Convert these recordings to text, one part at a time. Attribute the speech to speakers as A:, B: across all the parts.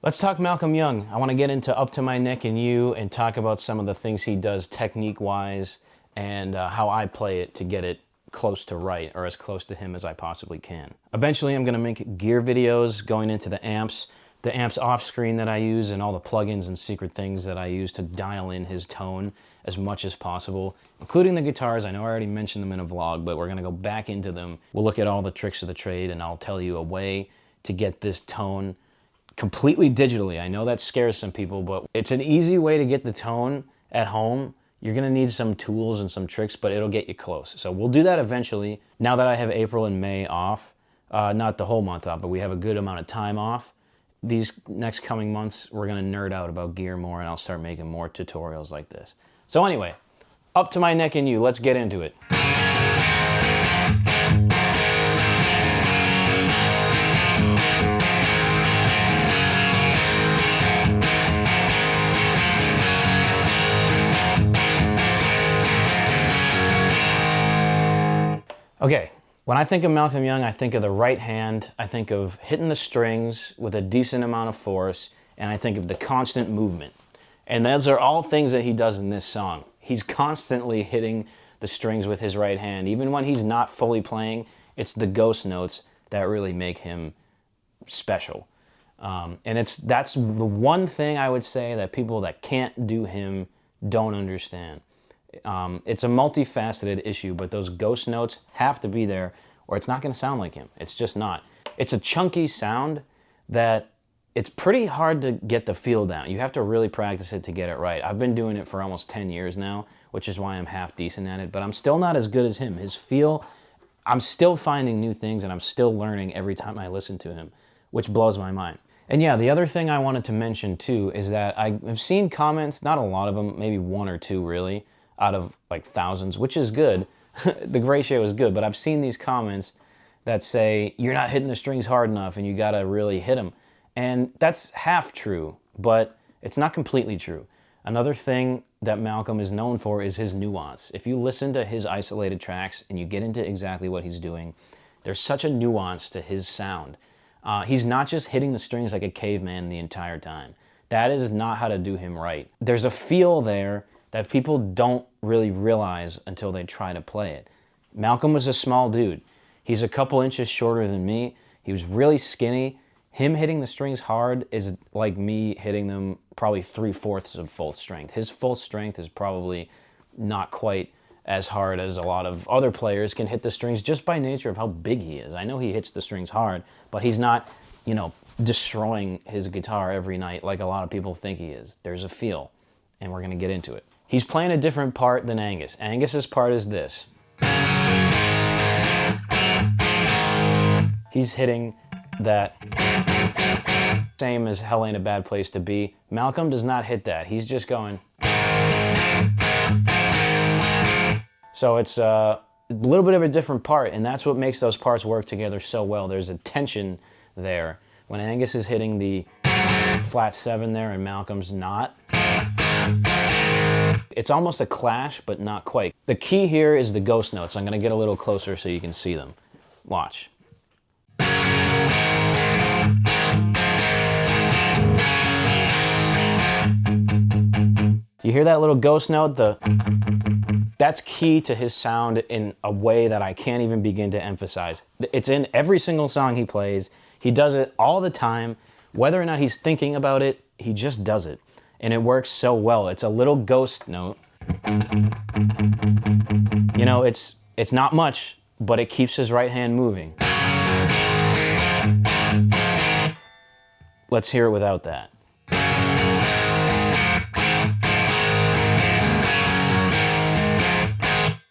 A: Let's talk Malcolm Young. I want to get into Up to My Neck and You and talk about some of the things he does technique-wise and how I play it to get it close to right, or as close to him as I possibly can. Eventually I'm going to make gear videos going into the amps off screen that I use, and all the plugins and secret things that I use to dial in his tone as much as possible, including the guitars. I know I already mentioned them in a vlog, but we're going to go back into them. We'll look at all the tricks of the trade, and I'll tell you a way to get this tone completely digitally. I know that scares some people, but it's an easy way to get the tone at home. You're gonna need some tools and some tricks, but it'll get you close. So we'll do that eventually. Now that I have April and May off, not the whole month off, but we have a good amount of time off, these next coming months, we're gonna nerd out about gear more, and I'll start making more tutorials like this. So anyway, Up to My Neck and You, let's get into it. Okay, when I think of Malcolm Young, I think of the right hand, I think of hitting the strings with a decent amount of force, and I think of the constant movement. And those are all things that he does in this song. He's constantly hitting the strings with his right hand. Even when he's not fully playing, it's the ghost notes that really make him special. And that's the one thing I would say that people that can't do him don't understand. It's a multifaceted issue, but those ghost notes have to be there or it's not going to sound like him. It's just not. It's a chunky sound that it's pretty hard to get the feel down. You have to really practice it to get it right. I've been doing it for almost 10 years now, which is why I'm half decent at it, but I'm still not as good as him. His feel, I'm still finding new things and I'm still learning every time I listen to him, which blows my mind. And yeah, the other thing I wanted to mention too is that I've seen comments, not a lot of them, maybe one or two really, out of like thousands, which is good. The ratio is good, but I've seen these comments that say, you're not hitting the strings hard enough and you gotta really hit them. And that's half true, but it's not completely true. Another thing that Malcolm is known for is his nuance. If you listen to his isolated tracks and you get into exactly what he's doing, there's such a nuance to his sound. He's not just hitting the strings like a caveman the entire time. That is not how to do him right. There's a feel there that people don't really realize until they try to play it. Malcolm was a small dude. He's a couple inches shorter than me. He was really skinny. Him hitting the strings hard is like me hitting them probably 3/4 of full strength. His full strength is probably not quite as hard as a lot of other players can hit the strings just by nature of how big he is. I know he hits the strings hard, but he's not, you know, destroying his guitar every night like a lot of people think he is. There's a feel, and we're gonna get into it. He's playing a different part than Angus. Angus's part is this. He's hitting that same as Hell Ain't a Bad Place to Be. Malcolm does not hit that. He's just going. So it's a little bit of a different part, and that's what makes those parts work together so well. There's a tension there. When Angus is hitting the flat 7 there and Malcolm's not, it's almost a clash, but not quite. The key here is the ghost notes. I'm gonna get a little closer so you can see them. Watch. Do you hear that little ghost note? That's key to his sound in a way that I can't even begin to emphasize. It's in every single song he plays. He does it all the time. Whether or not he's thinking about it, he just does it. And it works so well. It's a little ghost note. You know, it's not much, but it keeps his right hand moving. Let's hear it without that.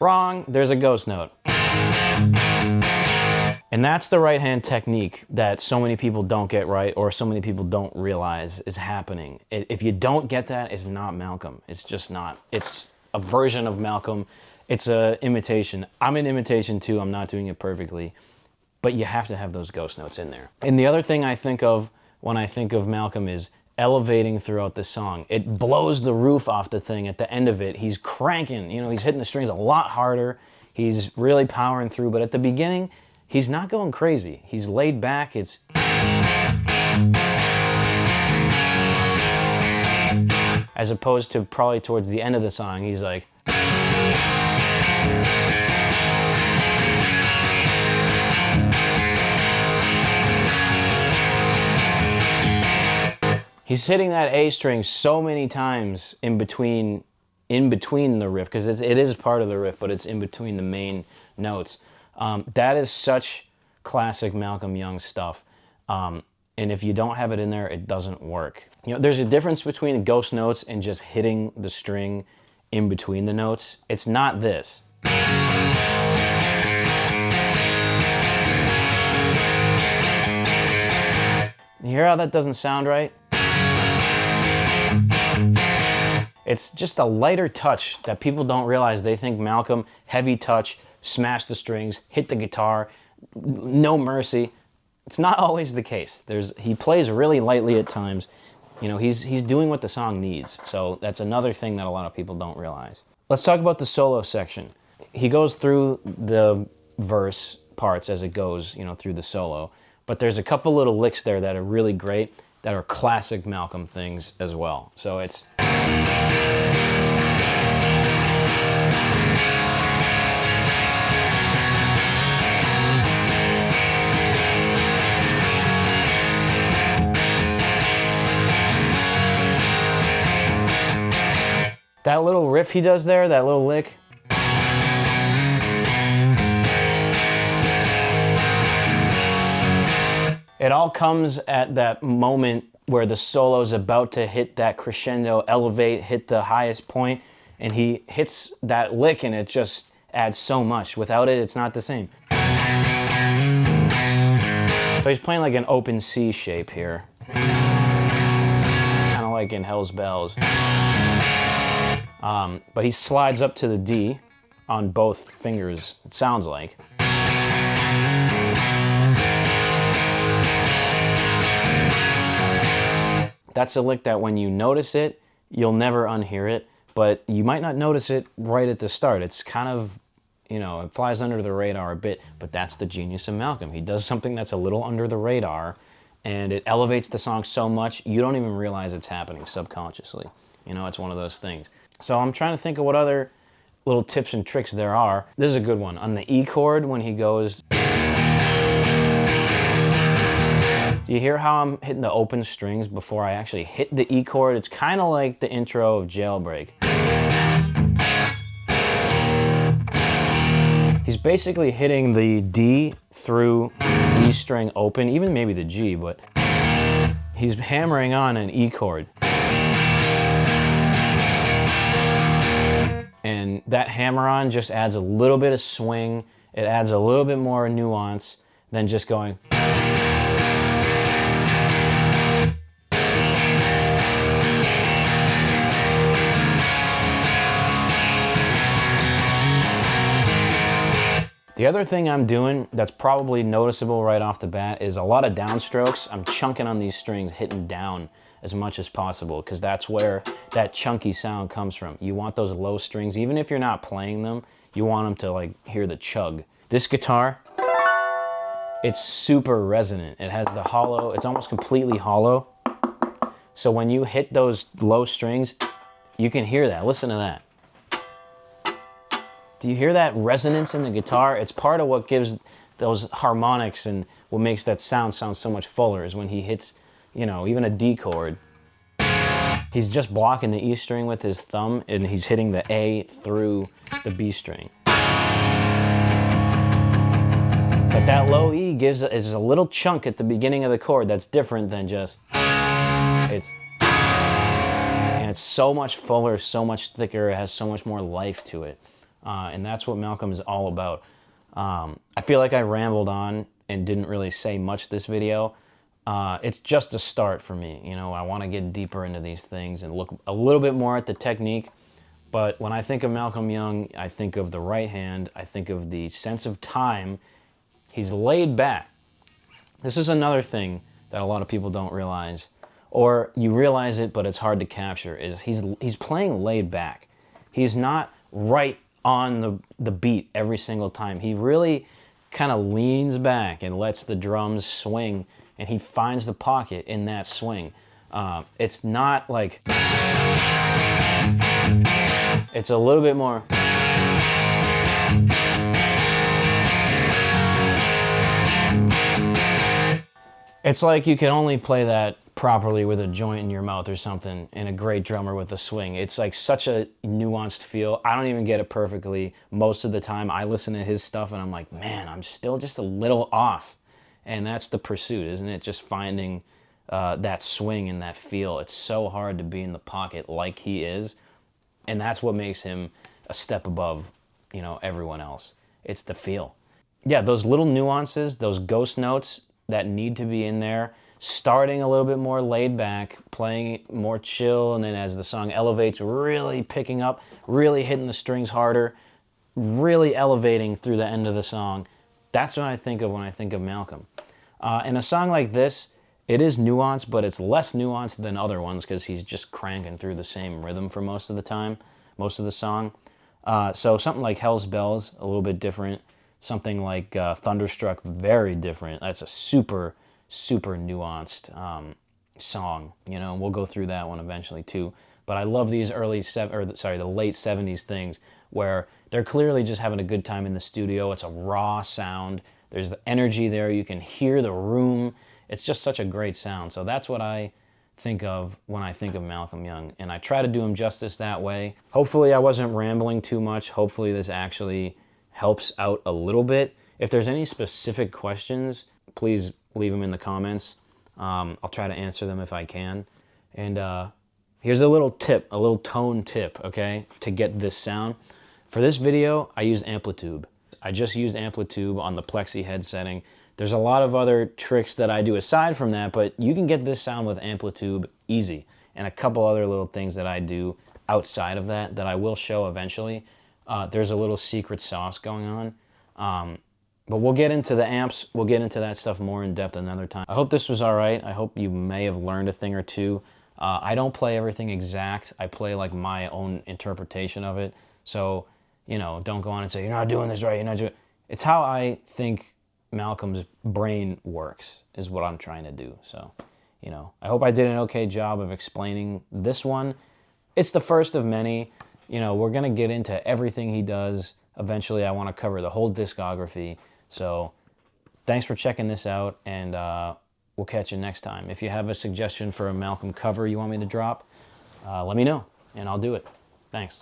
A: Wrong, there's a ghost note. And that's the right hand technique that so many people don't get right, or so many people don't realize is happening. If you don't get that, it's not Malcolm. It's just not. It's a version of Malcolm. It's an imitation. I'm an imitation too. I'm not doing it perfectly. But you have to have those ghost notes in there. And the other thing I think of when I think of Malcolm is elevating throughout the song. It blows the roof off the thing at the end of it. He's cranking, you know, he's hitting the strings a lot harder. He's really powering through, but at the beginning, he's not going crazy. He's laid back. It's as opposed to probably towards the end of the song, he's like... He's hitting that A string so many times in between the riff, because it is part of the riff, but it's in between the main notes. That is such classic Malcolm Young stuff. And if you don't have it in there, it doesn't work. You know, there's a difference between ghost notes and just hitting the string in between the notes. It's not this. You hear how that doesn't sound right? It's just a lighter touch that people don't realize. They think Malcolm, heavy touch, smash the strings, hit the guitar, no mercy. It's not always the case. He plays really lightly at times. You know, he's doing what the song needs. So that's another thing that a lot of people don't realize. Let's talk about the solo section. He goes through the verse parts as it goes, you know, through the solo. But there's a couple little licks there that are really great, that are classic Malcolm things as well. So it's... That little riff he does there, that little lick. It all comes at that moment where the solo's about to hit that crescendo, elevate, hit the highest point, and he hits that lick and it just adds so much. Without it, it's not the same. So he's playing like an open C shape here. Kind of like in Hell's Bells. But he slides up to the D on both fingers, it sounds like. That's a lick that when you notice it, you'll never unhear it, but you might not notice it right at the start. It's kind of, you know, it flies under the radar a bit, but that's the genius of Malcolm. He does something that's a little under the radar, and it elevates the song so much, you don't even realize it's happening subconsciously. You know, it's one of those things. So I'm trying to think of what other little tips and tricks there are. This is a good one. On the E chord, when he goes... Do you hear how I'm hitting the open strings before I actually hit the E chord? It's kind of like the intro of Jailbreak. He's basically hitting the D through E string open, even maybe the G, but he's hammering on an E chord. And that hammer-on just adds a little bit of swing. It adds a little bit more nuance than just going... The other thing I'm doing that's probably noticeable right off the bat is a lot of downstrokes. I'm chunking on these strings, hitting down as much as possible, because that's where that chunky sound comes from. You want those low strings, even if you're not playing them, you want them to like hear the chug. This guitar, it's super resonant. It has the hollow, it's almost completely hollow. So when you hit those low strings, you can hear that. Listen to that. Do you hear that resonance in the guitar? It's part of what gives those harmonics and what makes that sound so much fuller is when he hits, you know, even a D chord. He's just blocking the E string with his thumb and he's hitting the A through the B string. But that low E is a little chunk at the beginning of the chord that's different than just, and it's so much fuller, so much thicker, it has so much more life to it. And that's what Malcolm is all about. I feel like I rambled on and didn't really say much this video. It's just a start for me. You know, I want to get deeper into these things and look a little bit more at the technique. But when I think of Malcolm Young, I think of the right hand. I think of the sense of time. He's laid back. This is another thing that a lot of people don't realize, or you realize it, but it's hard to capture, is he's playing laid back. He's not right on the beat every single time. He really kind of leans back and lets the drums swing, and he finds the pocket in that swing. It's not like... It's a little bit more. It's like you can only play that properly with a joint in your mouth or something, and a great drummer with a swing. It's like such a nuanced feel. I don't even get it perfectly most of the time. I listen to his stuff and I'm like, man, I'm still just a little off. And that's the pursuit, isn't it? Just finding that swing and that feel. It's so hard to be in the pocket like he is, and that's what makes him a step above, you know, everyone else. It's the feel. Yeah, those little nuances, those ghost notes that need to be in there, starting a little bit more laid back, playing more chill, and then as the song elevates, really picking up, really hitting the strings harder, really elevating through the end of the song. That's what I think of when I think of Malcolm. In a song like this, it is nuanced, but it's less nuanced than other ones because he's just cranking through the same rhythm for most of the time, most of the song. So something like Hell's Bells, a little bit different. Something like Thunderstruck, very different. That's a super, super nuanced song. You know, we'll go through that one eventually too. But I love these the late '70s things where they're clearly just having a good time in the studio. It's a raw sound. There's the energy there. You can hear the room. It's just such a great sound. So that's what I think of when I think of Malcolm Young. And I try to do him justice that way. Hopefully I wasn't rambling too much. Hopefully this actually helps out a little bit. If there's any specific questions, please leave them in the comments. I'll try to answer them if I can. And here's a little tip, a little tone tip, okay, to get this sound. For this video, I used Amplitude. I just used Amplitude on the Plexi head setting. There's a lot of other tricks that I do aside from that, but you can get this sound with Amplitude easy. And a couple other little things that I do outside of that I will show eventually. There's a little secret sauce going on. But we'll get into the amps. We'll get into that stuff more in depth another time. I hope this was all right. I hope you may have learned a thing or two. I don't play everything exact. I play like my own interpretation of it. So, you know, don't go on and say, you're not doing this right. You're not doing. It's how I think Malcolm's brain works is what I'm trying to do. So, you know, I hope I did an okay job of explaining this one. It's the first of many. You know, we're going to get into everything he does. Eventually, I want to cover the whole discography. So thanks for checking this out, and we'll catch you next time. If you have a suggestion for a Malcolm cover you want me to drop, let me know, and I'll do it. Thanks.